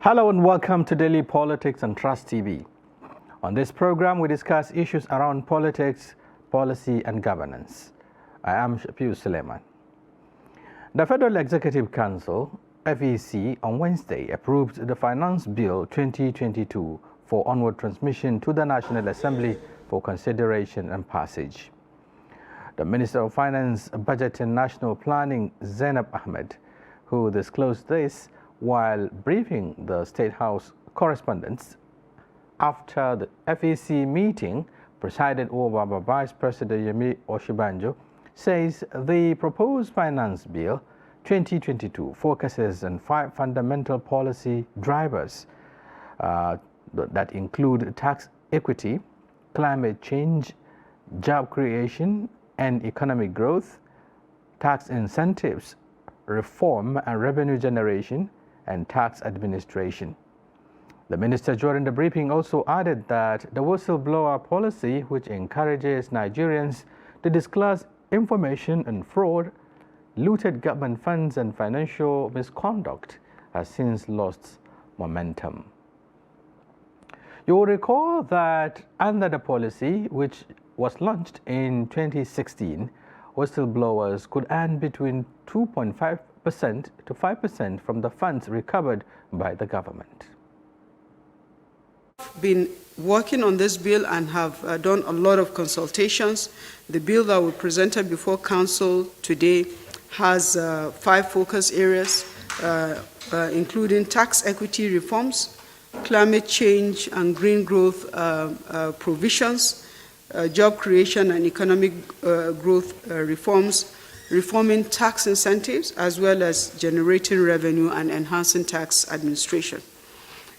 Hello and welcome to Daily Politics on Trust TV. On this program, we discuss issues around politics, policy and governance. I am Shafiu Suleiman. The Federal Executive Council, FEC, on Wednesday approved the Finance Bill 2022 for onward transmission to the National Assembly for consideration and passage. The Minister of Finance, Budget and National Planning, Zainab Ahmed, who disclosed this while briefing the State House correspondents after the FEC meeting presided over by Vice President Yemi Oshibanjo, says the proposed Finance Bill 2022 focuses on 5 fundamental policy drivers that include tax equity, climate change, job creation and economic growth, tax incentives, reform and revenue generation, and tax administration. The minister during the briefing also added that the whistleblower policy, which encourages Nigerians to disclose information on fraud, looted government funds and financial misconduct, has since lost momentum. You will recall that under the policy, which was launched in 2016, whistleblowers could earn between 2.5% to 5% from the funds recovered by the government. Been working on this bill and have done a lot of consultations. The bill that we presented before Council today has 5 focus areas, including tax equity reforms, climate change and green growth provisions, job creation and economic growth reforms, reforming tax incentives, as well as generating revenue and enhancing tax administration.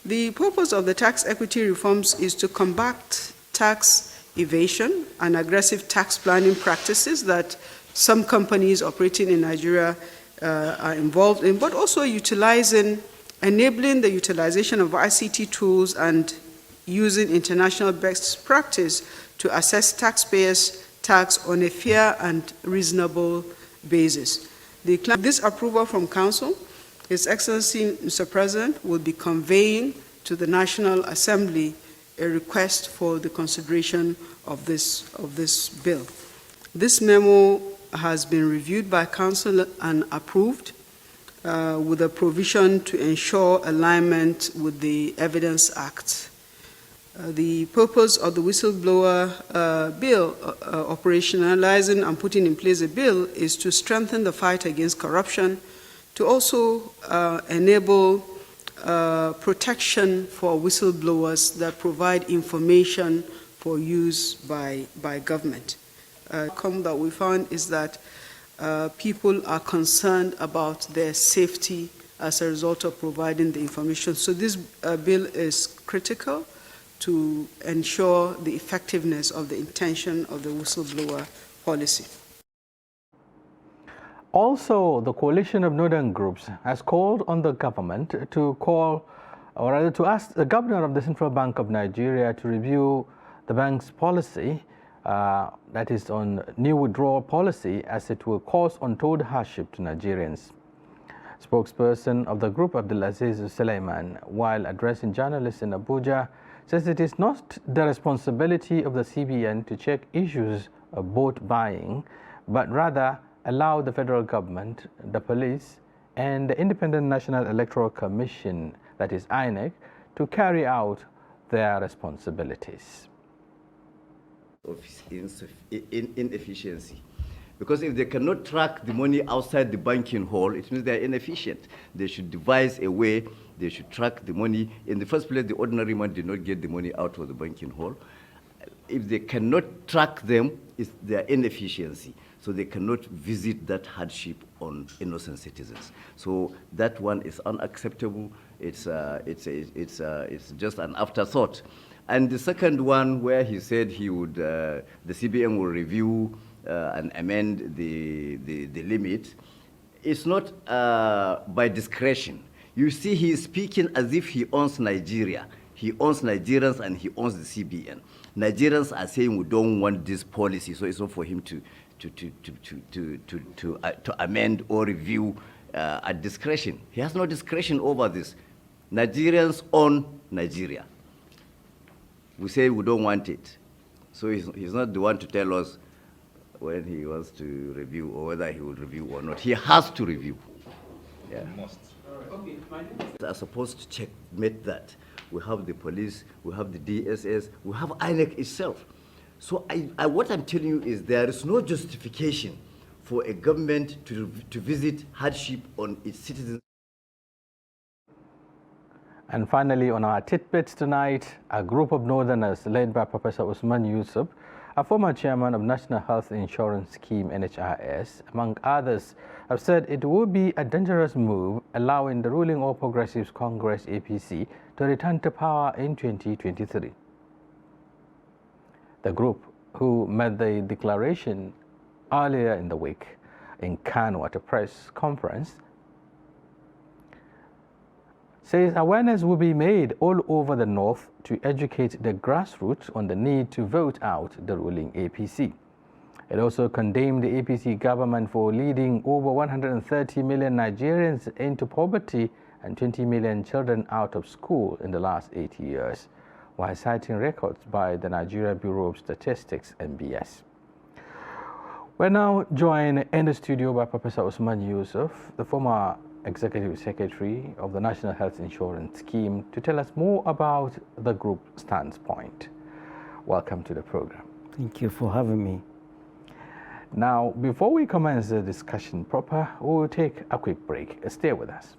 The purpose of the tax equity reforms is to combat tax evasion and aggressive tax planning practices that some companies operating in Nigeria are involved in, but also enabling the utilization of ICT tools and using international best practice to assess taxpayers' tax on a fair and reasonable basis. This approval from Council, His Excellency Mr. President, will be conveying to the National Assembly a request for the consideration of this bill. This memo has been reviewed by Council and approved with a provision to ensure alignment with the Evidence Act. The purpose of the whistleblower bill, operationalizing and putting in place a bill, is to strengthen the fight against corruption, to also enable protection for whistleblowers that provide information for use by government. Outcome that we found is that people are concerned about their safety as a result of providing the information. So this bill is critical to ensure the effectiveness of the intention of the whistleblower policy. Also, the coalition of northern groups has called on the government to ask the governor of the Central Bank of Nigeria to review the bank's policy, that is on new withdrawal policy, as it will cause untold hardship to Nigerians. Spokesperson of the group, Abdulaziz Suleiman, while addressing journalists in Abuja, says it is not the responsibility of the CBN to check issues of vote buying, but rather allow the federal government, the police, and the Independent National Electoral Commission, that is INEC, to carry out their responsibilities. Of inefficiency. Because if they cannot track the money outside the banking hall, it means they're inefficient. They should devise a way, they should track the money. In the first place, the ordinary man did not get the money out of the banking hall. If they cannot track them, it's their inefficiency. So they cannot visit that hardship on innocent citizens. So that one is unacceptable. It's just an afterthought. And the second one, where he said he would, the CBN will review and amend the limit, it's not by discretion. You see, he is speaking as if he owns Nigeria. He owns Nigerians and he owns the CBN. Nigerians are saying we don't want this policy, so it's not for him to amend or review at discretion. He has no discretion over this. Nigerians own Nigeria. We say we don't want it. So he's not the one to tell us when he wants to review or whether he will review or not. He has to review. Yeah. Must. Okay, Are supposed to checkmate that. We have the police, we have the DSS, we have INEC itself. So what I'm telling you is there is no justification for a government to visit hardship on its citizens. And finally, on our tidbits tonight, a group of Northerners led by Professor Usman Yusuf, a former chairman of National Health Insurance Scheme NHIS, among others, have said it would be a dangerous move allowing the ruling All Progressives Congress APC to return to power in 2023. The group, who made the declaration earlier in the week in Kano at a press conference, says awareness will be made all over the north to educate the grassroots on the need to vote out the ruling APC. It also condemned the APC government for leading over 130 million Nigerians into poverty and 20 million children out of school in the last 8 years, while citing records by the Nigeria Bureau of Statistics, NBS. We're now joined in the studio by Professor Usman Yusuf, the former Executive Secretary of the National Health Insurance Scheme, to tell us more about the group standpoint. Welcome to the program. Thank you for having me. Now, before we commence the discussion proper, we will take a quick break. Stay with us.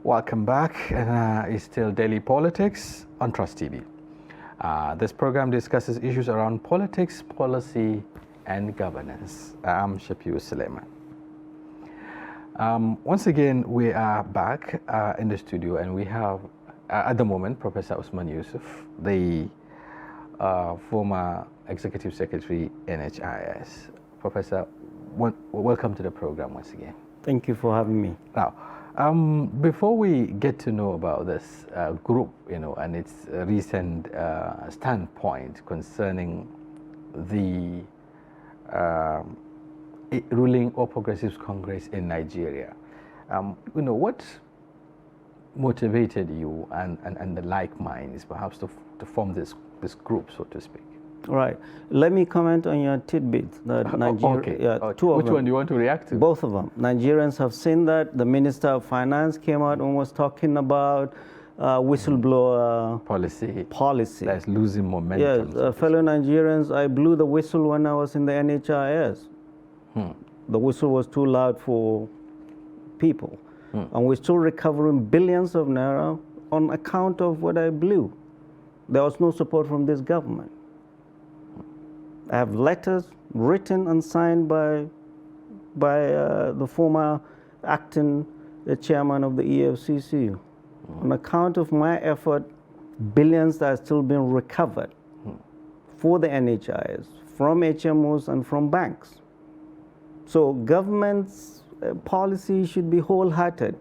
Welcome back, and it's still Daily Politics on Trust TV. This program discusses issues around politics, policy, and governance. I'm Shafiu Suleiman. Once again, we are back in the studio, and we have, at the moment, Professor Usman Yusuf, the former Executive Secretary, NHIS. Professor, welcome to the program once again. Thank you for having me. Now, before we get to know about this group, and its recent standpoint concerning the ruling All Progressives Congress in Nigeria, what motivated you and the like minds perhaps to form this group, so to speak? Right. Let me comment on your tidbit that Nigeria. Okay. Yeah, two of Which them. one do you want to react to? Both of them. Nigerians have seen that. The Minister of Finance came out and was talking about whistleblower policy. That's losing momentum. Yes, fellow Nigerians, I blew the whistle when I was in the NHIS. The whistle was too loud for people. And we're still recovering billions of naira on account of what I blew. There was no support from this government. I have letters written and signed by the former acting chairman of the EFCC. On account of my effort, billions that are still being recovered for the NHIS, from HMOs and from banks. So government's policy should be wholehearted.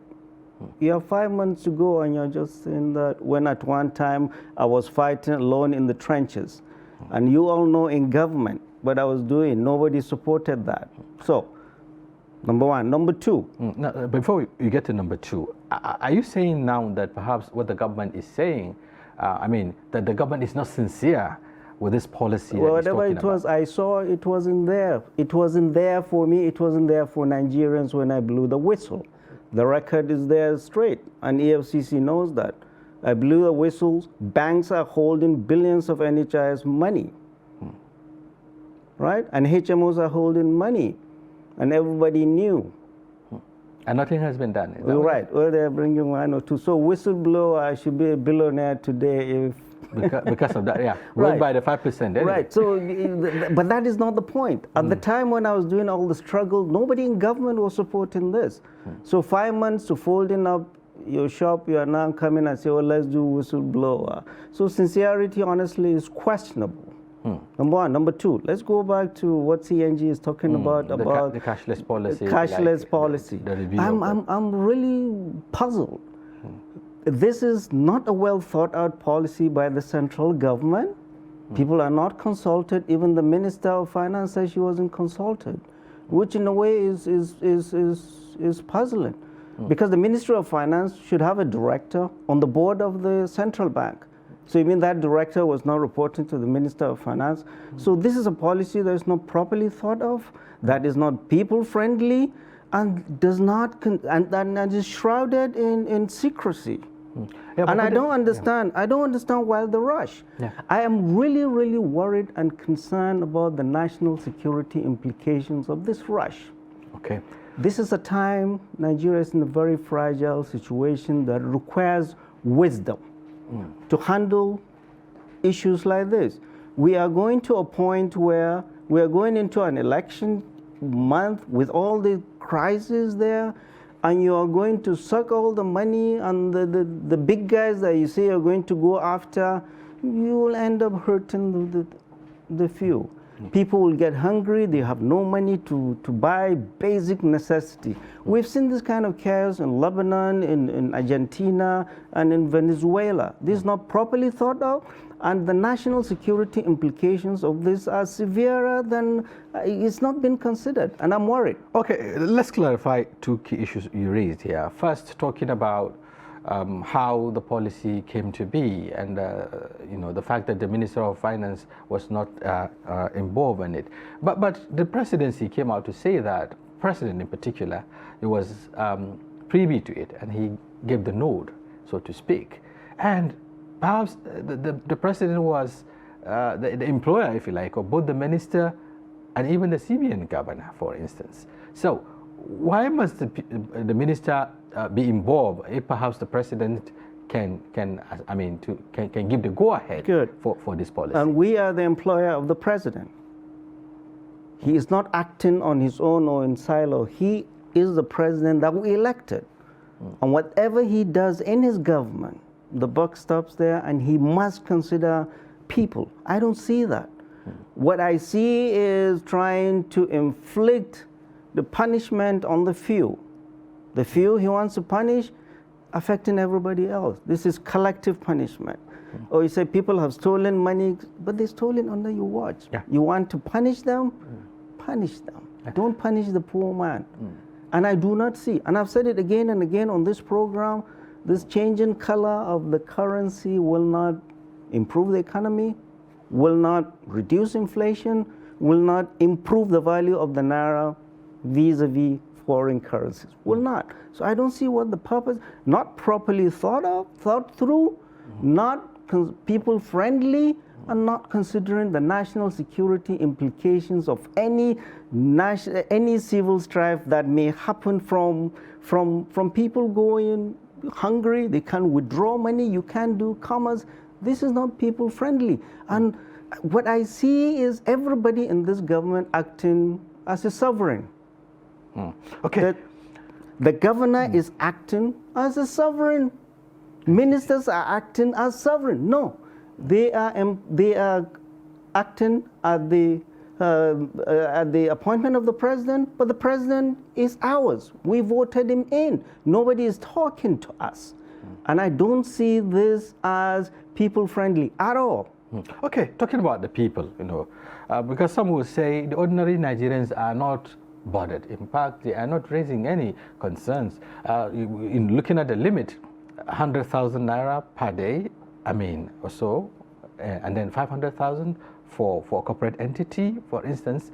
You have 5 months to go, and you're just saying that when at one time I was fighting alone in the trenches. And you all know in government what I was doing, nobody supported that. So, number one. Number two. Now, before you get to number two, are you saying now that perhaps what the government is saying, that the government is not sincere with this policy? Well, whatever it was, I saw it wasn't there. It wasn't there for me. It wasn't there for Nigerians when I blew the whistle. The record is there straight, and EFCC knows that. I blew the whistles. Banks are holding billions of NHIS money, right? And HMOs are holding money, and everybody knew. And nothing has been done. Right. Well, they're bringing 1 or 2. So whistleblower, I should be a billionaire today if. because of that, yeah. Right. Ruled by the 5%. Anyway. Right. So, but that is not the point. At the time when I was doing all the struggle, nobody in government was supporting this. So 5 months to folding up your shop, you are now coming and say, well, let's do whistleblower. So sincerity, honestly, is questionable. Number one. Number two, let's go back to what CNG is talking about the cashless policy. Cashless policy. The review I'm really puzzled. This is not a well thought out policy by the central government. People are not consulted. Even the Minister of Finance says she wasn't consulted, which in a way is puzzling. Because the Ministry of Finance should have a director on the board of the central bank. So you mean that director was not reporting to the Minister of Finance? So this is a policy that is not properly thought of, that is not people-friendly, and does not and is shrouded in secrecy. Yeah, and I don't understand. I don't understand why the rush. Yeah. I am really, really worried and concerned about the national security implications of this rush. Okay. This is a time Nigeria is in a very fragile situation that requires wisdom to handle issues like this. We are going to a point where we are going into an election month with all the crises there, and you are going to suck all the money, and the big guys that you say are going to go after, you will end up hurting the few. People will get hungry, they have no money to buy basic necessity. We've seen this kind of chaos in Lebanon, in Argentina, and in Venezuela. This is not properly thought of, and the national security implications of this are severer than it's not been considered, and I'm worried. Okay, let's clarify two key issues you raised here. First, talking about how the policy came to be, and the fact that the Minister of Finance was not involved in it. But the presidency came out to say that, President in particular, he was privy to it, and he gave the nod, so to speak. And perhaps the president was the employer, if you like, of both the minister and even the CBN governor, for instance. So why must the minister be involved if perhaps the president can give the go-ahead for this policy? And we are the employer of the president. He is not acting on his own or in silo. He is the president that we elected. And whatever he does in his government, the buck stops there, and he must consider people. I don't see that. What I see is trying to inflict the punishment on the few. The few he wants to punish, affecting everybody else. This is collective punishment. Or you say people have stolen money, but they stole it under your watch. Yeah. You want to punish them? Punish them. Don't punish the poor man. And I do not see, and I've said it again and again on this program, this change in color of the currency will not improve the economy, will not reduce inflation, will not improve the value of the naira vis-a-vis foreign currencies. Will not. So I don't see what the purpose, not properly thought through, not people friendly, and not considering the national security implications of any civil strife that may happen from people going hungry. They can withdraw money, you can't do commerce. This is not people friendly. And what I see is everybody in this government acting as a sovereign. Okay. The governor is acting as a sovereign. Ministers are acting as sovereign. No, they are acting at the appointment of the president, but the president is ours. We voted him in. Nobody is talking to us. And I don't see this as people-friendly at all. Okay, talking about the people, because some will say the ordinary Nigerians are not bothered. In fact, they are not raising any concerns. In looking at the limit, 100,000 naira per day, or so, and then 500,000 for a corporate entity, for instance.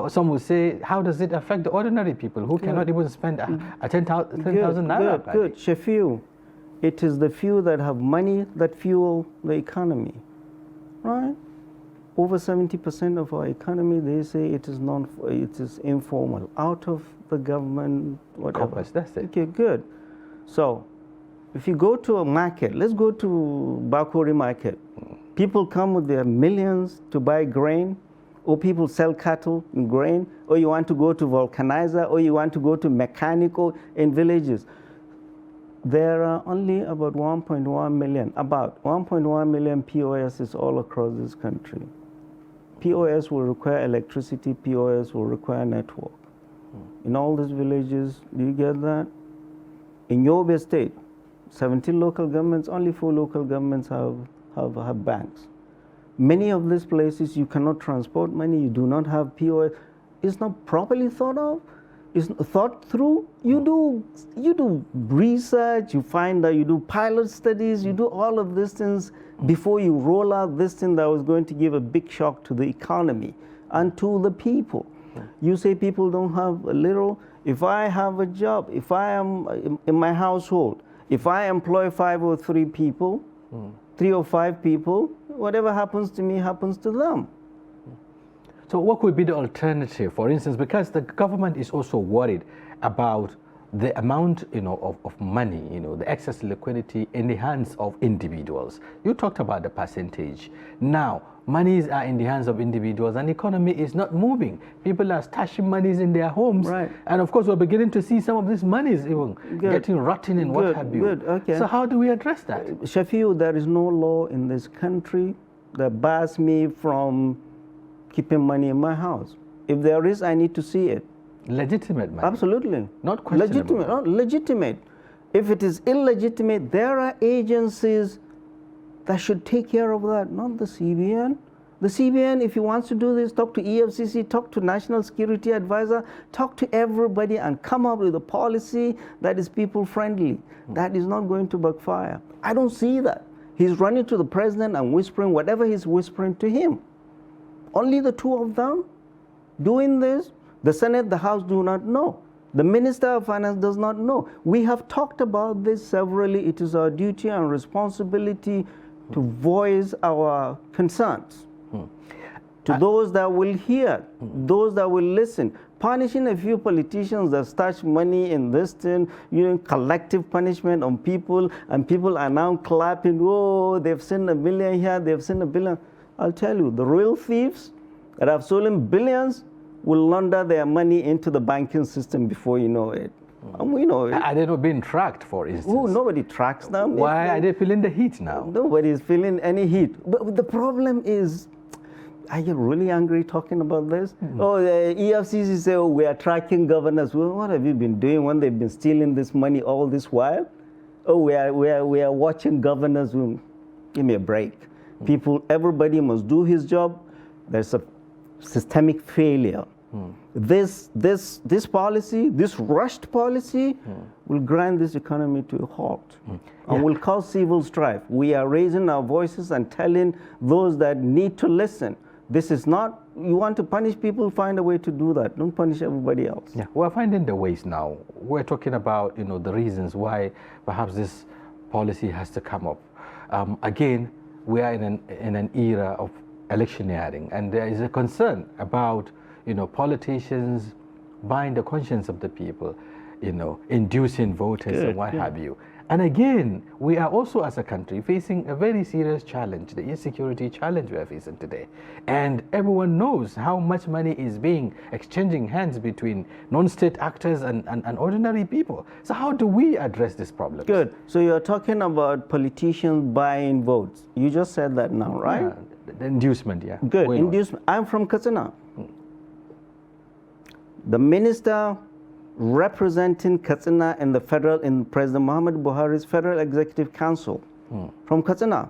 Some will say, how does it affect the ordinary people who cannot even spend 10,000 naira per day? Good. Shafiu, it is the few that have money that fuel the economy, right? Over 70% of our economy, they say it is informal, out of the government, whatever. Corpus, that's it. Okay, good. So, if you go to a market, let's go to Bakori market. People come with their millions to buy grain, or people sell cattle and grain, or you want to go to vulcanizer, or you want to go to mechanical in villages. There are only about 1.1 million POSs all across this country. POS will require electricity, POS will require network. In all these villages, do you get that? In Yobe State, 17 local governments, only 4 local governments have banks. Many of these places you cannot transport money, you do not have POS. It's not properly thought of, it's thought through. You do research, you find out, you do pilot studies, you do all of these things before you roll out this thing that was going to give a big shock to the economy and to the people. You say people don't have a little. If I have a job, if I am in my household, if I employ 5 or 3 people, 3 or 5 people, whatever happens to me happens to them. So what could be the alternative, for instance, because the government is also worried about the amount, of money, the excess liquidity in the hands of individuals. You talked about the percentage. Now, monies are in the hands of individuals and the economy is not moving. People are stashing monies in their homes. Right. And of course, we're beginning to see some of these monies even getting rotten and what have you. Good, okay. So how do we address that? Shafiu, there is no law in this country that bars me from keeping money in my house. If there is, I need to see it. Legitimate money? Absolutely. Not questionable? Legitimate, not legitimate. If it is illegitimate, there are agencies that should take care of that, not the CBN. The CBN, if he wants to do this, talk to EFCC, talk to National Security Advisor, talk to everybody and come up with a policy that is people-friendly. That is not going to backfire. I don't see that. He's running to the president and whispering whatever he's whispering to him. Only the 2 of them doing this. The Senate, the House do not know. The Minister of Finance does not know. We have talked about this severally. It is our duty and responsibility to voice our concerns to those that will hear, those that will listen. Punishing a few politicians that stash money in this thing, collective punishment on people, and people are now clapping, oh, they've seen $1 million here, they've seen $1 billion. I'll tell you, the real thieves that have stolen billions will launder their money into the banking system before you know it. And we know it. Are they not being tracked, for instance? Oh, nobody tracks them. Why are they feeling the heat now? Nobody is feeling any heat. But the problem is, I get really angry talking about this. Oh, the EFCC say, oh, we are tracking governors. Well, what have you been doing when they've been stealing this money all this while? Oh, we are watching governors. Give me a break. People, everybody must do his job. There's a systemic failure. This policy, this rushed policy, will grind this economy to a halt and will cause civil strife. We are raising our voices and telling those that need to listen. This is not, you want to punish people, find a way to do that. Don't punish everybody else. Yeah, we're finding the ways now. We're talking about, the reasons why perhaps this policy has to come up. Again, we are in an era of electioneering, and there is a concern about politicians buying the conscience of the people, inducing voters and what have you. And again, we are also as a country facing a very serious challenge, the insecurity challenge we are facing today. And everyone knows how much money is being exchanging hands between non-state actors and ordinary people. So how do we address this problem? Good. So you're talking about politicians buying votes. You just said that now, right? Yeah, the inducement, yeah. Good. Inducement. I'm from Katsina. The minister representing Katsina in President Muhammad Buhari's Federal Executive Council from Katsina,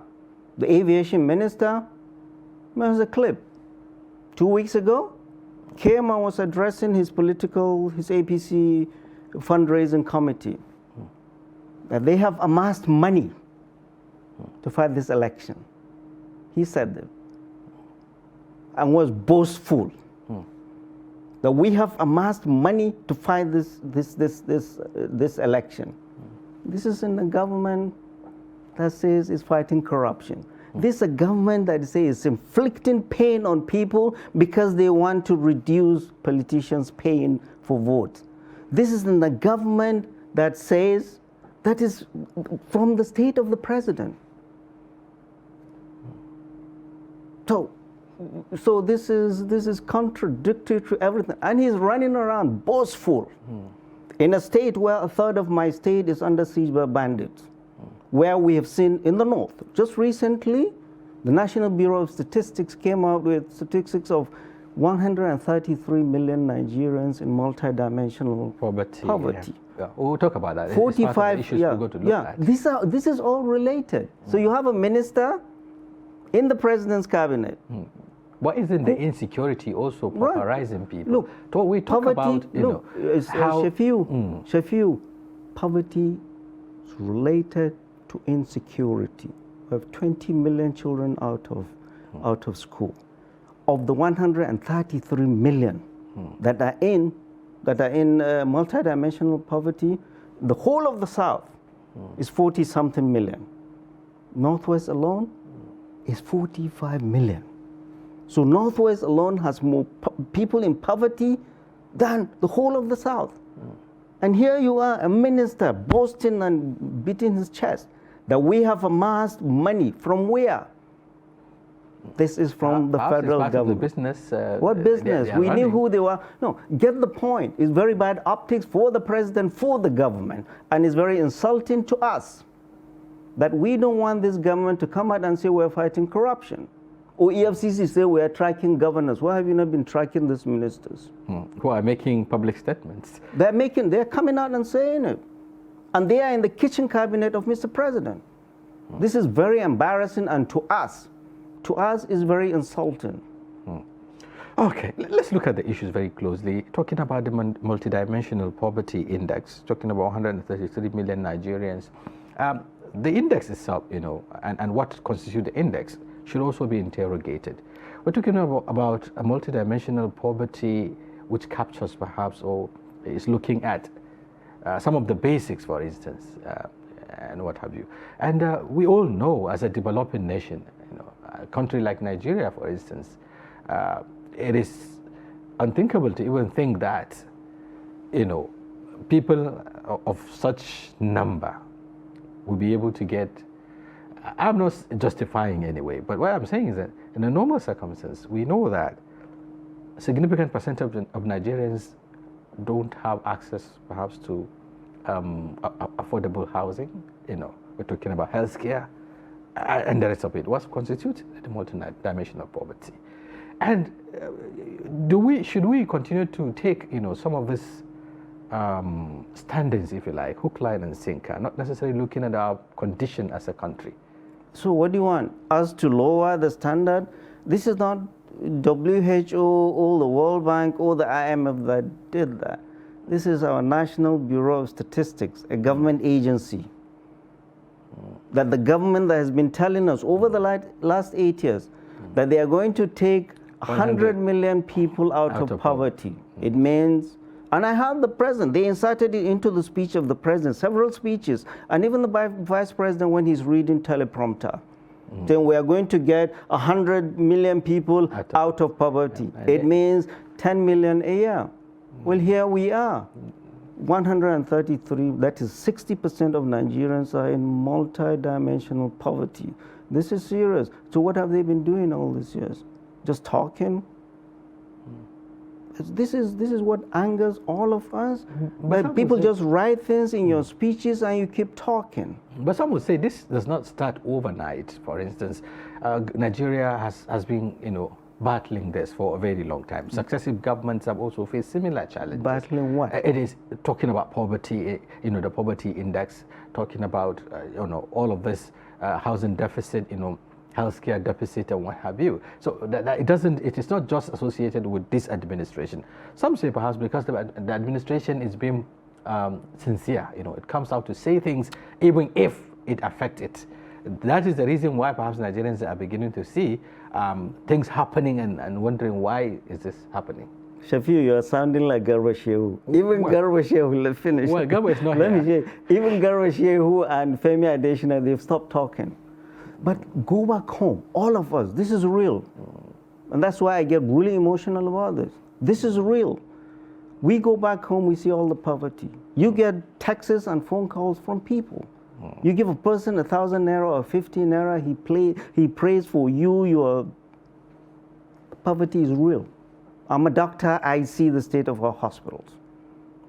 the aviation minister, there's a clip. 2 weeks ago, came and was addressing his APC fundraising committee that they have amassed money to fight this election. He said that and was boastful that we have amassed money to fight this election. This is in a government that says it's fighting corruption. This is a government that says it's inflicting pain on people because they want to reduce politicians paying for votes. This is in the government that says that is from the state of the president. So this is contradictory to everything, and he's running around boastful in a state where a third of my state is under siege by bandits, where we have seen in the north just recently The National Bureau of Statistics came out with statistics of 133 million Nigerians in multidimensional poverty. Yeah. We'll talk about that. 45 issues we're going to look at. This is all related. So you have a minister in the president's cabinet. But isn't the insecurity also pauperizing people? Look, we talk poverty, about, how... Shafiu, poverty is related to insecurity. We have 20 million children out of school. Of the 133 million that are in multidimensional poverty, the whole of the South is 40-something million. Northwest alone is 45 million. So Northwest alone has more people in poverty than the whole of the South. And here you are, a minister boasting and beating his chest that we have amassed money from where? This is from the federal government. The business. What business? We knew who they were. No, get the point. It's very bad optics for the president, for the government, and it's very insulting to us that we don't want this government to come out and say we're fighting corruption. Or EFCC say we are tracking governors. Why have you not been tracking these ministers? Who are making public statements. They're coming out and saying it. And they are in the kitchen cabinet of Mr. President. This is very embarrassing, and to us is very insulting. Okay, let's look at the issues very closely. Talking about the multidimensional poverty index, talking about 133 million Nigerians. The index itself, and what constitutes the index should also be interrogated. We're talking about a multidimensional poverty which captures perhaps or is looking at some of the basics, for instance, and what have you. And we all know, as a developing nation, a country like Nigeria, for instance, it is unthinkable to even think that, people of such number will be able to get. I'm not justifying anyway, but what I'm saying is that in a normal circumstance, we know that a significant percentage of Nigerians don't have access perhaps to affordable housing. We're talking about healthcare and the rest of it. What constitutes the multidimensional poverty? And should we continue to take some of these standards, if you like, hook, line, and sinker, not necessarily looking at our condition as a country? So what do you want? Us to lower the standard? This is not WHO or the World Bank or the IMF that did that. This is our National Bureau of Statistics, a government agency. That the government that has been telling us over the last 8 years that they are going to take 100 million people out of poverty. It means, and I heard the president, they inserted it into the speech of the president, several speeches, and even the vice president when he's reading teleprompter. Then we are going to get 100 million people out of poverty. It means 10 million a year. Well, here we are. 133, that is 60% of Nigerians are in multidimensional poverty. This is serious. So what have they been doing all these years? Just talking? This is what angers all of us. But people just write things in your speeches and you keep talking. But some would say this does not start overnight. For instance, Nigeria has been, battling this for a very long time. Successive governments have also faced similar challenges. Battling what? It is talking about poverty, the poverty index, talking about, all of this housing deficit, healthcare deficit and what have you. So it is not just associated with this administration. Some say perhaps because the administration is being sincere, it comes out to say things even if it affects it. That is the reason why perhaps Nigerians are beginning to see things happening and wondering why is this happening. Shafiu, you are sounding like Garba Shehu. Even Garba Shehu, let's finish. Well, Garba is not Let me say, even Garba Shehu and Femi Adesina, they've stopped talking. But go back home, all of us, this is real. And that's why I get really emotional about this. This is real. We go back home, we see all the poverty. You get texts and phone calls from people. You give a person 1,000 naira or 50 naira, he prays for you, your poverty is real. I'm a doctor, I see the state of our hospitals.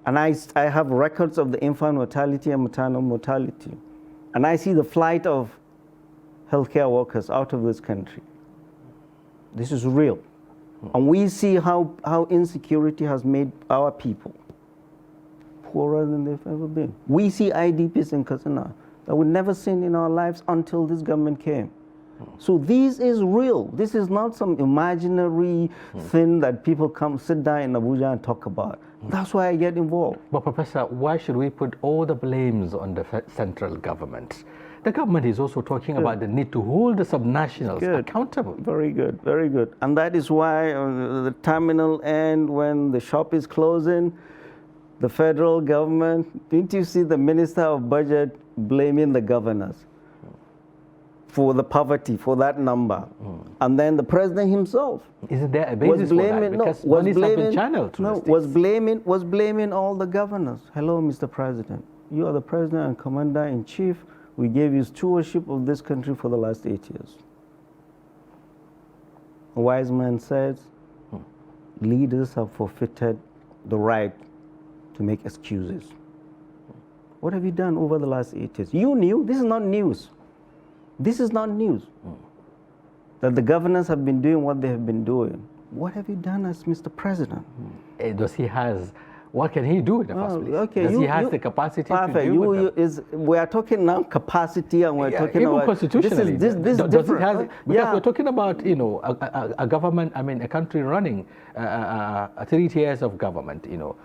And I have records of the infant mortality and maternal mortality. And I see the flight of healthcare workers out of this country. This is real. And we see how insecurity has made our people poorer than they've ever been. We see IDPs in Katsina that we've never seen in our lives until this government came. So this is real. This is not some imaginary thing that people come sit down in Abuja and talk about. That's why I get involved. But Professor, why should we put all the blames on the central government? The government is also talking about the need to hold the subnationals accountable. Very good, very good. And that is why the terminal end, when the shop is closing, the federal government, didn't you see the Minister of Budget blaming the governors for the poverty, for that number? And then the president himself Isn't there a basis for that? Because money has been channeled to the states. was blaming all the governors. Hello, Mr. President. You are the president and commander-in-chief. We gave you stewardship of this country for the last 8 years. A wise man says, leaders have forfeited the right to make excuses. What have you done over the last 8 years? You knew, this is not news. This is not news. That the governors have been doing what they have been doing. What have you done as Mr. President? Does he has, what can he do in the first place? Okay, Does he have the capacity to deal with them? We are talking now capacity, and we're talking even about constitutionally. This does it different. has, because we're talking about, you know, a government, I mean, a country running 3 tiers of government, you know,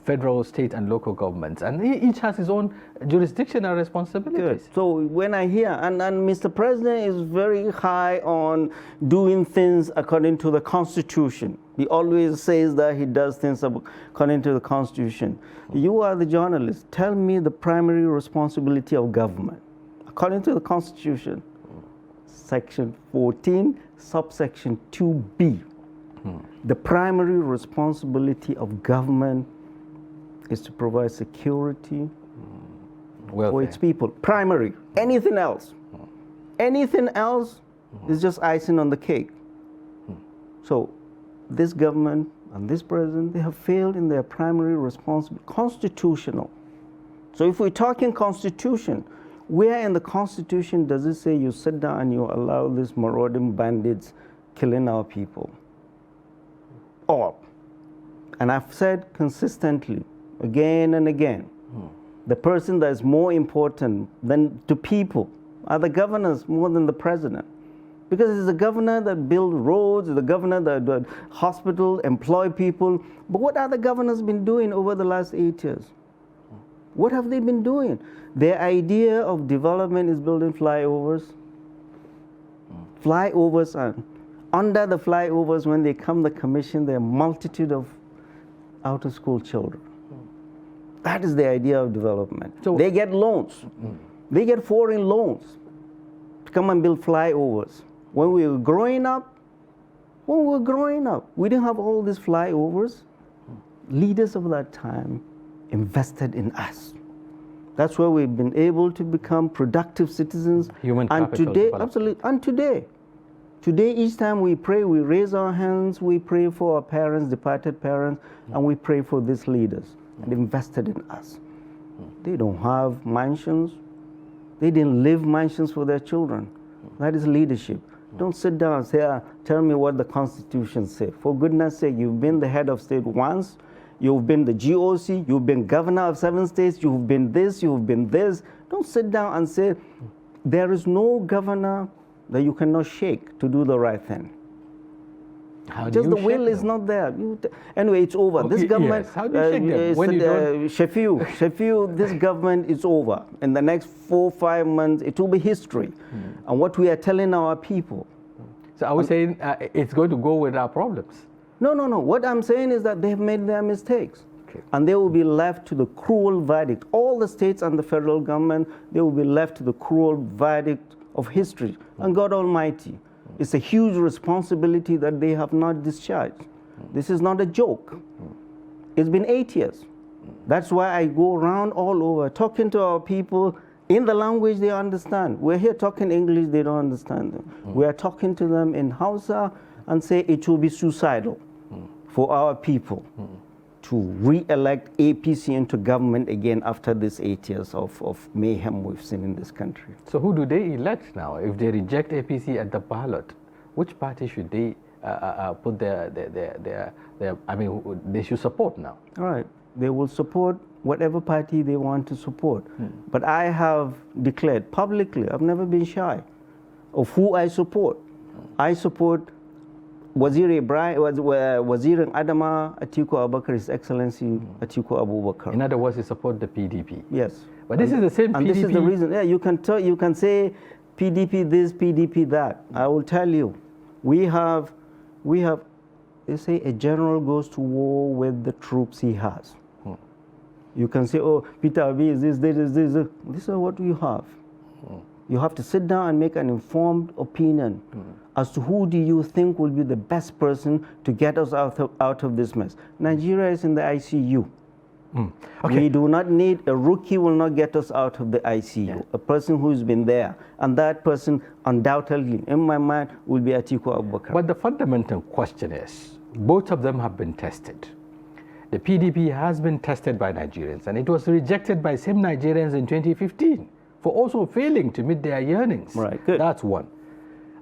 federal, state, and local governments, and each has his own jurisdiction and responsibilities. Good. So when I hear, and Mr. President is very high on doing things according to the Constitution. He always says that he does things according to the Constitution. You are the journalist. Tell me the primary responsibility of government. According to the Constitution, Section 14, subsection 2B. The primary responsibility of government is to provide security for its people. Primary. Anything else. Anything else is just icing on the cake. So this government and this president, they have failed in their primary responsibility. Constitutional. So if we're talking Constitution, where in the Constitution does it say you sit down and you allow these marauding bandits killing our people? All. And I've said consistently, again and again, the person that is more important than to people are the governors more than the president. Because it's the governor that build roads, the governor that hospital, employ people. But what have the governors been doing over the last 8 years? What have they been doing? Their idea of development is building flyovers. Flyovers, and under the flyovers, when they come the commission, there are a multitude of out-of-school children. That is the idea of development. So they get loans. They get foreign loans to come and build flyovers. When we were growing up, we didn't have all these flyovers. Leaders of that time invested in us. That's why we've been able to become productive citizens. Human capital today, development. absolutely, and today each time we pray, we raise our hands, we pray for our parents, departed parents, and we pray for these leaders and invested in us. They don't have mansions. They didn't leave mansions for their children. That is leadership. Don't sit down and say, tell me what the Constitution says. For goodness sake, you've been the head of state once. You've been the GOC. You've been governor of 7 states. You've been this. You've been this. Don't sit down and say, there is no governor that you cannot shake to do the right thing. Just the will is not there. Anyway, it's over. Okay, this government, yes. How do you shake them? When you don't... Shafiu, this government is over. In the next 4-5 months, it will be history. And what we are telling our people. So are we saying it's going to go with our problems? No. What I'm saying is that they have made their mistakes. Okay. And they will be left to the cruel verdict. All the states and the federal government, they will be left to the cruel verdict of history. And God Almighty. It's a huge responsibility that they have not discharged. This is not a joke. It's been 8 years. That's why I go around all over talking to our people in the language they understand. We're here talking English, they don't understand them. We are talking to them in Hausa and say it will be suicidal for our people to re-elect APC into government again after this 8 years of mayhem we've seen in this country. So who do they elect now? If they reject APC at the ballot, which party should they put they should support now? All right, they will support whatever party they want to support. But I have declared publicly, I've never been shy of who I support. I support Wazir Adama Atiku Abubakar, His Excellency Atiku Abubakar. In other words, you support the PDP. Yes. But this is the same PDP. And this is the reason. Yeah, you can say PDP this, PDP that. I will tell you, we have. They say a general goes to war with the troops he has. You can say, oh, Peter Obi is this. This is what you have. You have to sit down and make an informed opinion as to who do you think will be the best person to get us out of this mess. Nigeria is in the ICU. Okay. We do not need, a rookie will not get us out of the ICU. Yeah. A person who's been there. And that person undoubtedly, in my mind, will be Atiku Abubakar. But the fundamental question is, both of them have been tested. The PDP has been tested by Nigerians, and it was rejected by same Nigerians in 2015 for also failing to meet their yearnings. Right, good. That's one.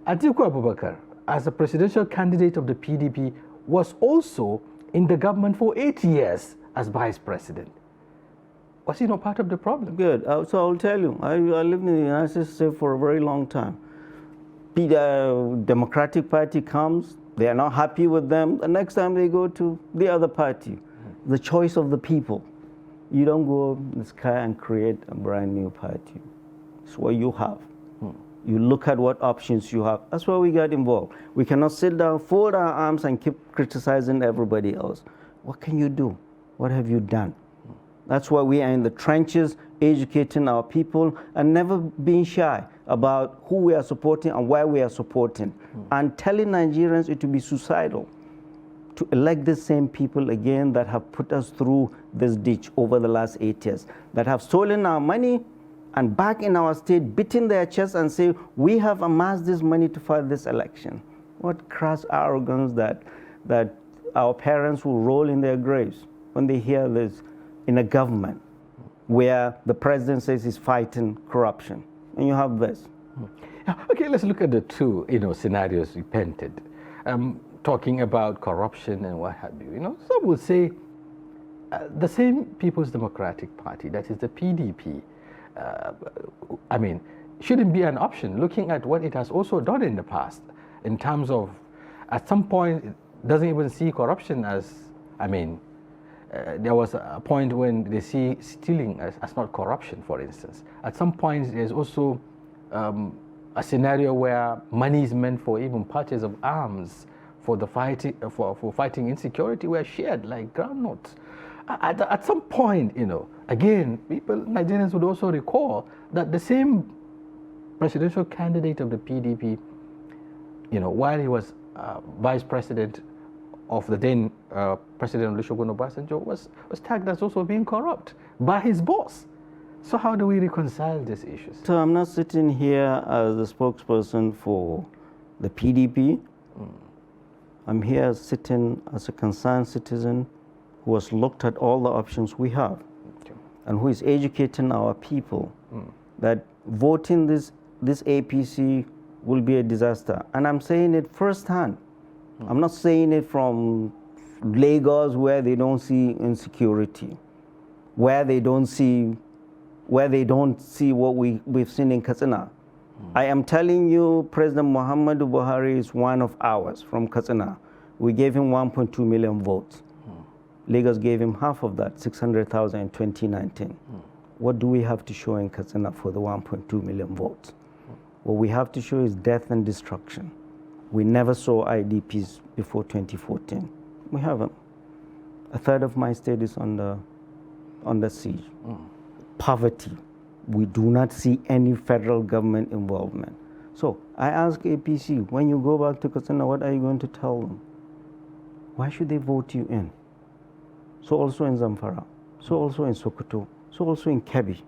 Atiku Abubakar, as a presidential candidate of the PDP, was also in the government for 8 years as vice president. Was he not part of the problem? Good. So I'll tell you, I lived in the United States for a very long time. The Democratic Party comes, they are not happy with them. The next time they go to the other party. The choice of the people. You don't go in the sky and create a brand new party. It's what you have. You look at what options you have. That's why we got involved. We cannot sit down, fold our arms, and keep criticizing everybody else. What can you do? What have you done? That's why we are in the trenches, educating our people, and never being shy about who we are supporting and why we are supporting, and telling Nigerians it will be suicidal to elect the same people again that have put us through this ditch over the last 8 years, that have stolen our money and back in our state, beating their chests and say, we have amassed this money to fight this election. What crass arrogance that our parents will roll in their graves when they hear this in a government where the president says he's fighting corruption. And you have this. Okay, let's look at the two scenarios you painted. Talking about corruption and what have you. Some will say the same People's Democratic Party, that is the PDP, shouldn't be an option, looking at what it has also done in the past, in terms of, at some point, it doesn't even see corruption as, there was a point when they see stealing as not corruption, for instance. At some point, there's also a scenario where money is meant for even purchase of arms for the fighting for fighting insecurity were shared like groundnuts. At some point, again, Nigerians would also recall that the same presidential candidate of the PDP, while he was vice president of the then President Olusegun Obasanjo, was tagged as also being corrupt by his boss. So how do we reconcile these issues? So I'm not sitting here as the spokesperson for the PDP. I'm here sitting as a concerned citizen who has looked at all the options we have, and who is educating our people that voting this APC will be a disaster. And I'm saying it firsthand. I'm not saying it from Lagos, where they don't see insecurity, where they don't see what we've seen in Katsina. I am telling you, President Muhammadu Buhari is one of ours from Katsina. We gave him 1.2 million votes. Lagos gave him half of that, 600,000 in 2019. What do we have to show in Katsina for the 1.2 million votes? What we have to show is death and destruction. We never saw IDPs before 2014. We haven't. A third of my state is under siege. Poverty. We do not see any federal government involvement. So I ask APC, when you go back to Katsina, what are you going to tell them? Why should they vote you in? So also in Zamfara, so also in Sokoto, so also in Kebbi,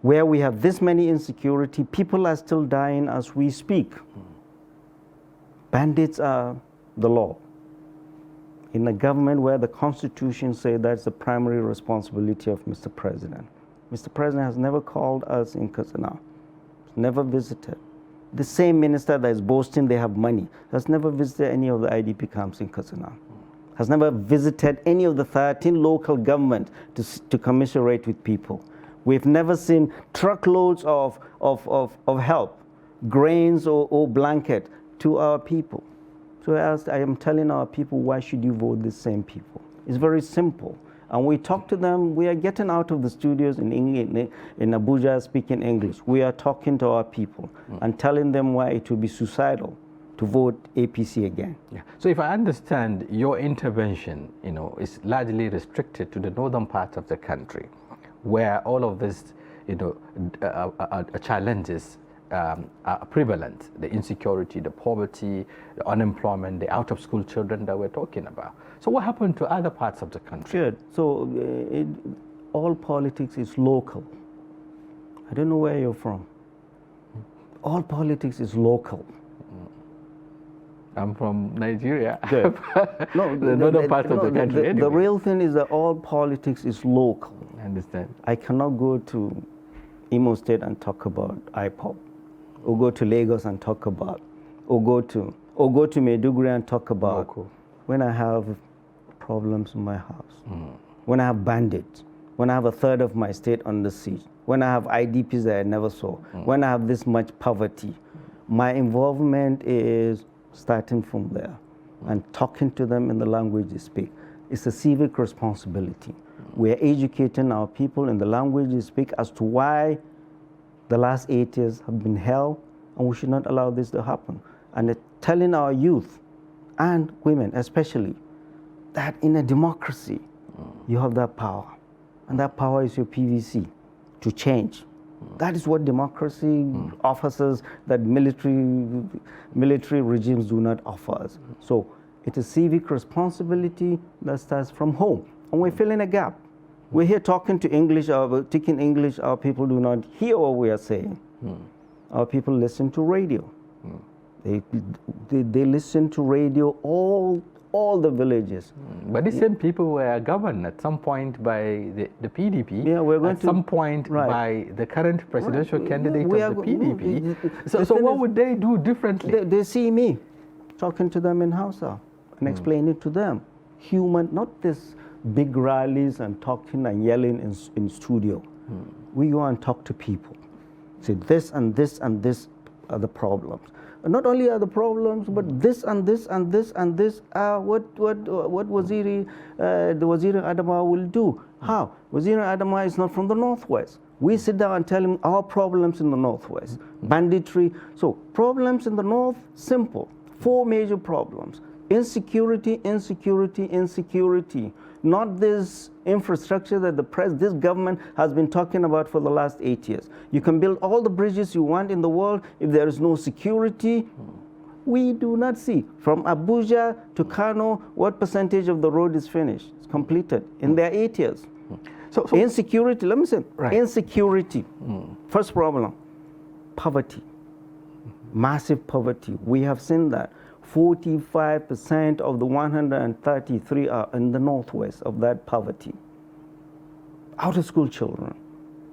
where we have this many insecurity, people are still dying as we speak. Bandits are the law. in a government where the Constitution says that's the primary responsibility of Mr. President. Mr. President has never called us in Kasana, never visited. The same minister that is boasting they have money has never visited any of the IDP camps in Kasana, has never visited any of the 13 local governments to commiserate with people. We've never seen truckloads of help, grains or blanket to our people. So as I am telling our people, why should you vote the same people? It's very simple. And we talk to them. We are getting out of the studios in Abuja speaking English. We are talking to our people and telling them why it would be suicidal to vote APC again. Yeah. So if I understand, your intervention, is largely restricted to the northern part of the country, where all of this, challenges are prevalent: the insecurity, the poverty, the unemployment, the out-of-school children that we're talking about. So what happened to other parts of the country? Good. So all politics is local. I don't know where you're from. All politics is local. I'm from Nigeria. Good. No, the northern part of the country. The real thing is that all politics is local. I understand. I cannot go to Imo State and talk about IPOP, or go to Lagos and talk about, or go to Maiduguri and talk about Local. When I have problems in my house, when I have bandits, when I have a third of my state under siege, when I have IDPs that I never saw, when I have this much poverty. My involvement is starting from there and talking to them in the language they speak. It's a civic responsibility. We're educating our people in the language they speak as to why the last 8 years have been hell, and we should not allow this to happen. And telling our youth and women especially that in a democracy you have that power, and that power is your PVC to change. That is what democracy offers us that military regimes do not offer us. So it is civic responsibility that starts from home, and we're filling a gap. We're here talking to English, taking English, our people do not hear what we are saying. Our people listen to radio. They listen to radio all the villages. But these same people were governed at some point by the PDP, yeah, we're going at some point by the current presidential candidate of the PDP. So what would they do differently? They see me talking to them in Hausa and explaining to them. Human, not this big rallies and talking and yelling in studio. We go and talk to people. Say this and this and this are the problems. And not only are the problems, but this and this and this and this are what Waziri, the Waziri Adama will do. How? Waziri Adama is not from the Northwest. We sit down and tell him our problems in the Northwest. Banditry. So problems in the North, simple. 4 major problems. Insecurity, insecurity, insecurity. Not this infrastructure that this government has been talking about for the last 8 years. You can build all the bridges you want in the world. If there is no security, we do not see. From Abuja to Kano, what percentage of the road is finished? It's completed in their 8 years. So insecurity, let me say, insecurity. First problem, poverty, massive poverty. We have seen that. 45% of the 133 are in the Northwest of that poverty. Out-of-school children,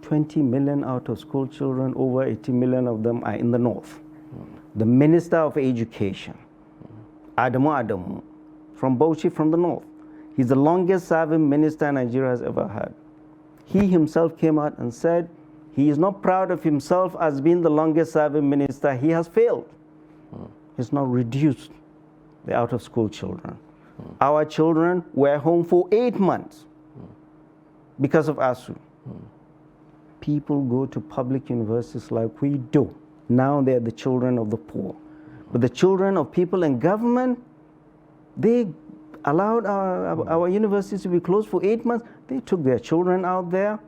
20 million out-of-school children, over 80 million of them are in the North. The Minister of Education, Adamu, from Bauchi, from the North. He's the longest serving minister Nigeria has ever had. He himself came out and said he is not proud of himself as being the longest serving minister. He has failed. It's now reduced the out-of-school children. Our children were home for 8 months because of ASU. People go to public universities like we do. Now they're the children of the poor. But the children of people in government, they allowed our universities to be closed for 8 months. They took their children out there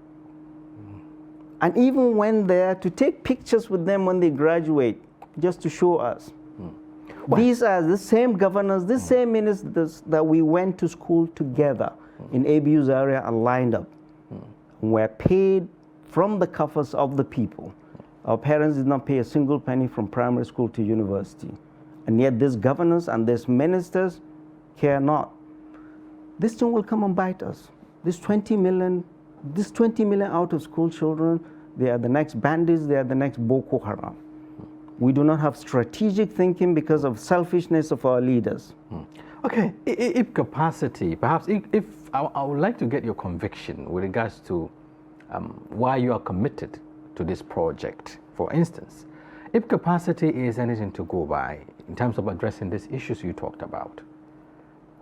and even went there to take pictures with them when they graduate, just to show us. These are the same governors, the same ministers that we went to school together in ABU's area are lined up. Were paid from the coffers of the people. Our parents did not pay a single penny from primary school to university. And yet these governors and these ministers care not. this thing will come and bite us. This 20 million out of school children, they are the next bandits, they are the next Boko Haram. We do not have strategic thinking because of selfishness of our leaders. Okay, if capacity, perhaps if I would like to get your conviction with regards to why you are committed to this project. For instance, if capacity is anything to go by in terms of addressing these issues you talked about,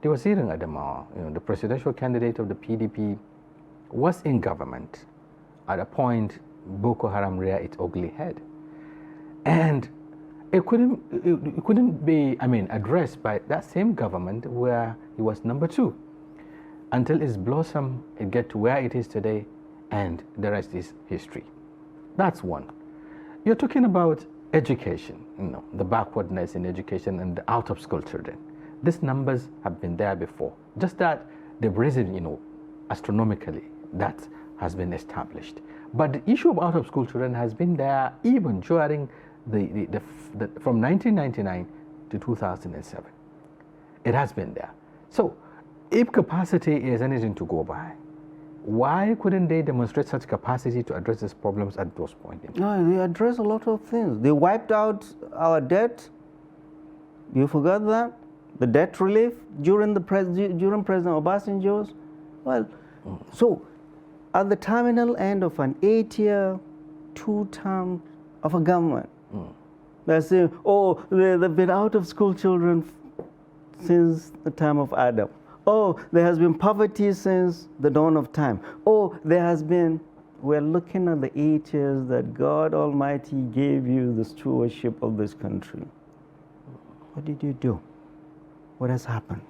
there was Iran Adama, the presidential candidate of the PDP, was in government at a point Boko Haram reared its ugly head, and it couldn't be, addressed by that same government where he was number 2, until its blossom, it get to where it is today, and the rest is history. That's one. You're talking about education, the backwardness in education and the out of school children. These numbers have been there before, just that they've risen, astronomically. That has been established. But the issue of out of school children has been there even during from 1999 to 2007. It has been there. So if capacity is anything to go by, why couldn't they demonstrate such capacity to address these problems at those points? No, they address a lot of things. They wiped out our debt. You forgot that? The debt relief during President Obasanjo's. Well, so at the terminal end of an 8-year, 2-term of a government, they're saying, oh, they've been out of school children since the time of Adam. Oh, there has been poverty since the dawn of time. Oh, we're looking at the 8 years that God Almighty gave you the stewardship of this country. What did you do? What has happened?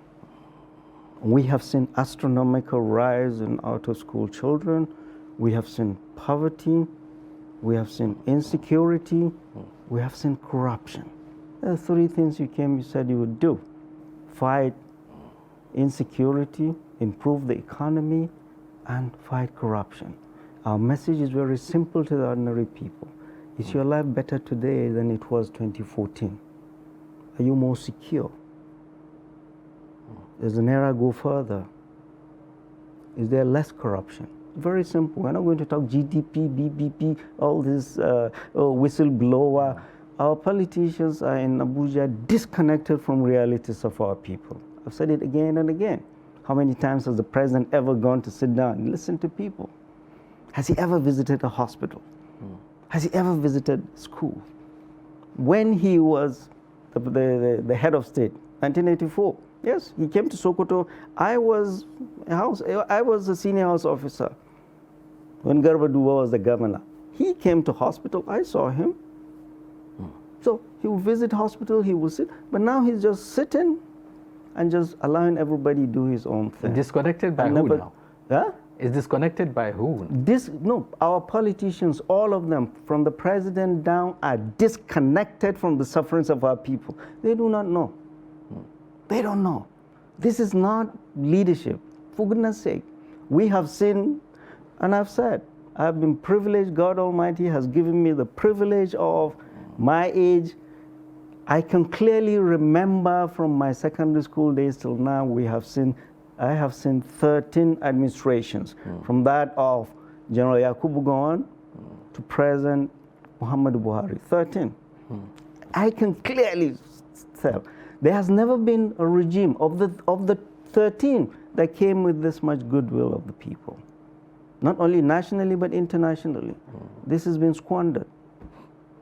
We have seen astronomical rise in out-of-school children. We have seen poverty. We have seen insecurity. We have seen corruption. There are 3 things you said you would do. Fight insecurity, improve the economy, and fight corruption. Our message is very simple to the ordinary people. Is your life better today than it was 2014? Are you more secure? Does the Naira go further? Is there less corruption? Very simple. We're not going to talk GDP, BBP, all this whistleblower. Our politicians are in Abuja disconnected from realities of our people. I've said it again and again. How many times has the president ever gone to sit down and listen to people? Has he ever visited a hospital? Has he ever visited school? When he was the head of state, 1984, yes, he came to Sokoto. I was a senior house officer when Garba Duwa was the governor. He came to hospital. I saw him. So he would visit hospital, he would sit. But now he's just sitting and just allowing everybody do his own thing. Disconnected by who now? Huh? Is disconnected by who? No, our politicians, all of them, from the president down, are disconnected from the sufferings of our people. They do not know. They don't know. This is not leadership. For goodness sake, we have seen, and I've said, I've been privileged. God Almighty has given me the privilege of my age. I can clearly remember from my secondary school days till now, I have seen 13 administrations, from that of General Yakubu Gowon to President Muhammadu Buhari, 13. I can clearly tell there has never been a regime of the 13 that came with this much goodwill of the people, not only nationally but internationally. This has been squandered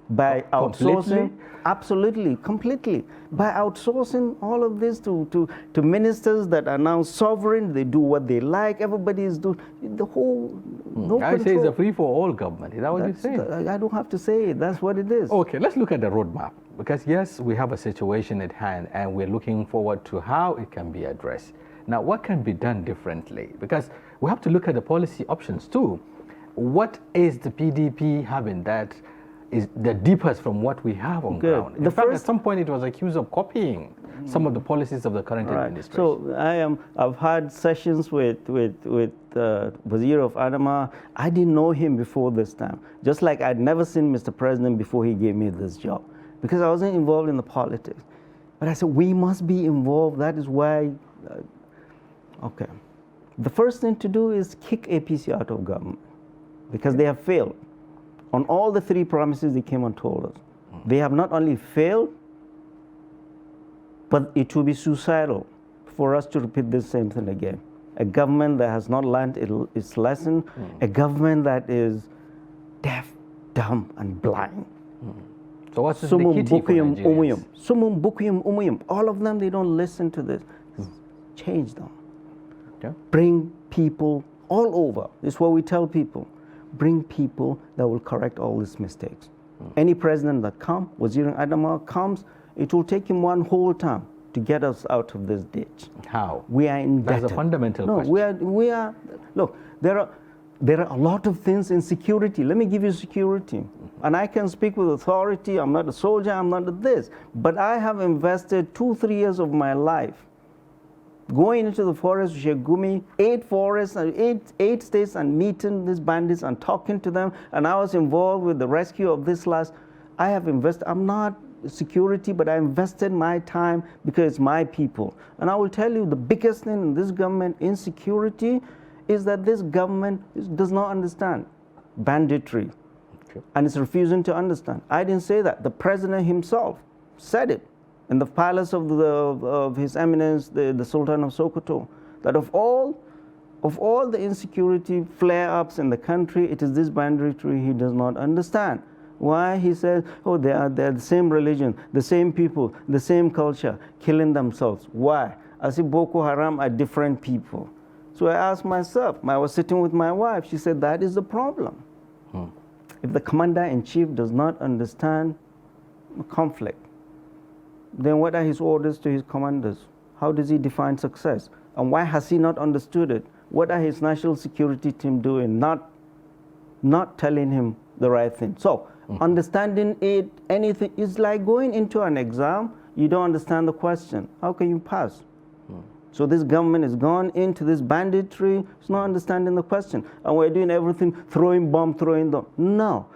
by outsourcing. Absolutely, completely. By outsourcing all of this to ministers that are now sovereign, they do what they like, everybody is doing the whole. No I say it's a free-for-all government. Is that what you say? I don't have to say it, that's what it is. Okay, let's look at the roadmap. Because yes, we have a situation at hand and we're looking forward to how it can be addressed. Now, what can be done differently? Because we have to look at the policy options too. What is the PDP having that differs from what we have on ground? In fact, at some point it was accused of copying some of the policies of the current administration. So I've had sessions with Wazir of Adama. I didn't know him before this time. Just like I'd never seen Mr. President before he gave me this job, because I wasn't involved in the politics. But I said, we must be involved. That is why Okay. The first thing to do is kick APC out of government because they have failed on all the 3 promises they came and told us. They have not only failed, but it will be suicidal for us to repeat the same thing again. A government that has not learned its lesson, a government that is deaf, dumb, and blind. So what's the key for Nigerians? Sumum bukuyum umuyum. All of them, they don't listen to this. Change them. Yeah. Bring people all over. This is what we tell people. Bring people that will correct all these mistakes. Any president that comes, Wazir Adama comes, it will take him one whole time to get us out of this ditch. How? We are indebted. That's a fundamental question. We are, look, there are a lot of things in security. Let me give you security. And I can speak with authority. I'm not a soldier, I'm not this. But I have invested 2-3 years of my life going into the forest, Shegumi, 8 forests, 8 states, and meeting these bandits and talking to them. And I was involved with the rescue of this last. I have invested, I'm not security, but I invested my time because it's my people. And I will tell you the biggest thing in this government insecurity is that this government does not understand banditry. Okay. And it's refusing to understand. I didn't say that. The president himself said it in the palace of His Eminence, the Sultan of Sokoto, that of all the insecurity flare-ups in the country, it is this banditry he does not understand. Why? He says, oh, they are the same religion, the same people, the same culture, killing themselves. Why? I see Boko Haram are different people. So I asked myself, I was sitting with my wife, she said, that is the problem. If the commander-in-chief does not understand conflict, then what are his orders to his commanders? How does he define success? And why has he not understood it? What are his national security team doing? Not telling him the right thing. So understanding it, anything, is like going into an exam, you don't understand the question. How can you pass? So this government has gone into this banditry, it's not understanding the question. And we're doing everything, throwing bomb, throwing them. No.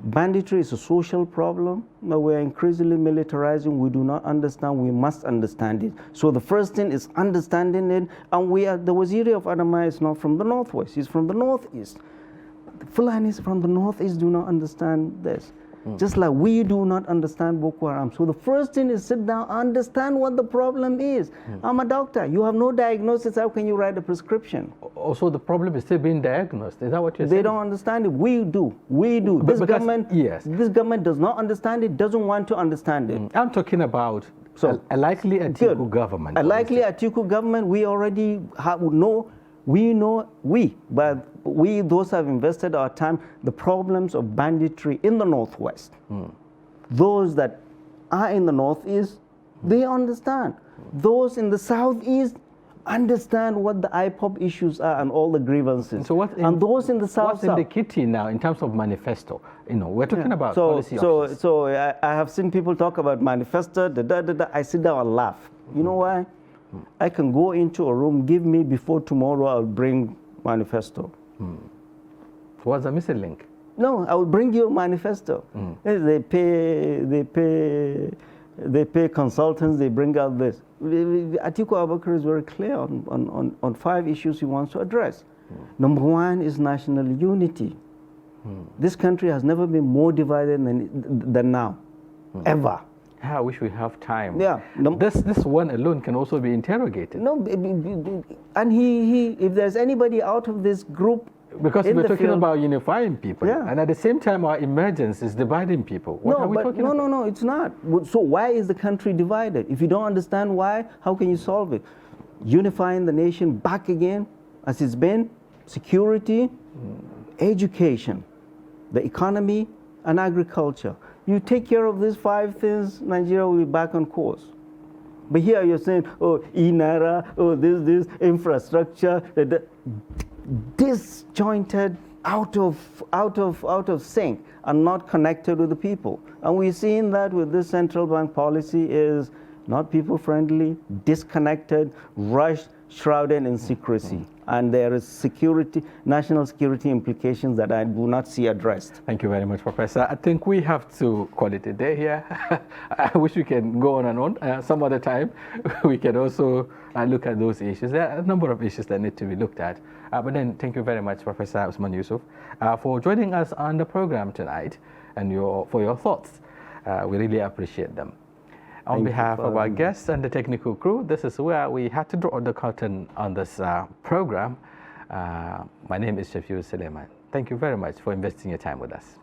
Banditry is a social problem, but we're increasingly militarizing. We do not understand. We must understand it. So the first thing is understanding it. And the Waziri of Adama is not from the northwest. He's from the northeast. The Fulanis from the northeast do not understand this. Just like we do not understand Boko Haram. So the first thing is sit down, understand what the problem is. I'm a doctor. You have no diagnosis. How can you write a prescription? Also, the problem is still being diagnosed. Is that what you're saying? They don't understand it. We do. We do. This government does not understand it, doesn't want to understand it. I'm talking about a likely Atiku government. A likely Atiku government, we already know. But we, those have invested our time, the problems of banditry in the northwest. Those that are in the northeast, they understand. Those in the southeast understand what the IPOP issues are and all the grievances. So and those in the south. What's in the kitty now in terms of manifesto? You know, we're talking about policy options. So I have seen people talk about manifesto. I sit down and laugh. You know why? I can go into a room, give me before tomorrow, I'll bring manifesto. What's the missing link? No, I will bring you a manifesto. They pay consultants, they bring out this. Atiku Abubakar is very clear on 5 issues he wants to address. Number 1 is national unity. This country has never been more divided than now, ever. I wish we have time. Yeah. This one alone can also be interrogated. No, and if there's anybody out of this group, because we're talking about unifying people, and at the same time our emergence is dividing people. What are we talking about? No, it's not. So why is the country divided? If you don't understand why, how can you solve it? Unifying the nation back again, as it's been, security, education, the economy, and agriculture. You take care of these 5 things, Nigeria will be back on course. But here you're saying, oh, INARA, oh, this infrastructure, disjointed, out of sync, and not connected with the people. And we're seeing that with this central bank policy is not people-friendly, disconnected, rushed, shrouded in secrecy. And there is national security implications that I do not see addressed. Thank you very much, Professor. I think we have to call it a day here. I wish we can go on and on. Some other time, we can also look at those issues. There are a number of issues that need to be looked at. But then, thank you very much, Professor Usman Yusuf, for joining us on the program tonight and for your thoughts. We really appreciate them. On behalf of our guests and the technical crew, this is where we had to draw the curtain on this program. My name is Shafiu Suleiman. Thank you very much for investing your time with us.